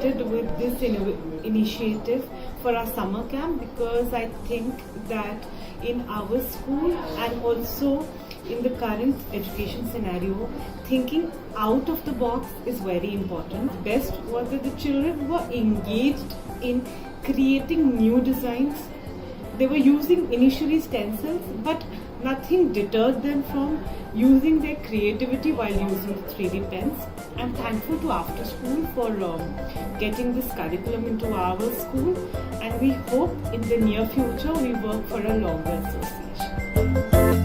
excited with this initiative for our summer camp because I think that in our school and also in the current education scenario, thinking out of the box is very important. Best was that the children were engaged in creating new designs. They were using initially stencils, but nothing deterred them from using their creativity while using 3D pens. I'm thankful to After School for getting this curriculum into our school, and we hope in the near future we work for a longer association.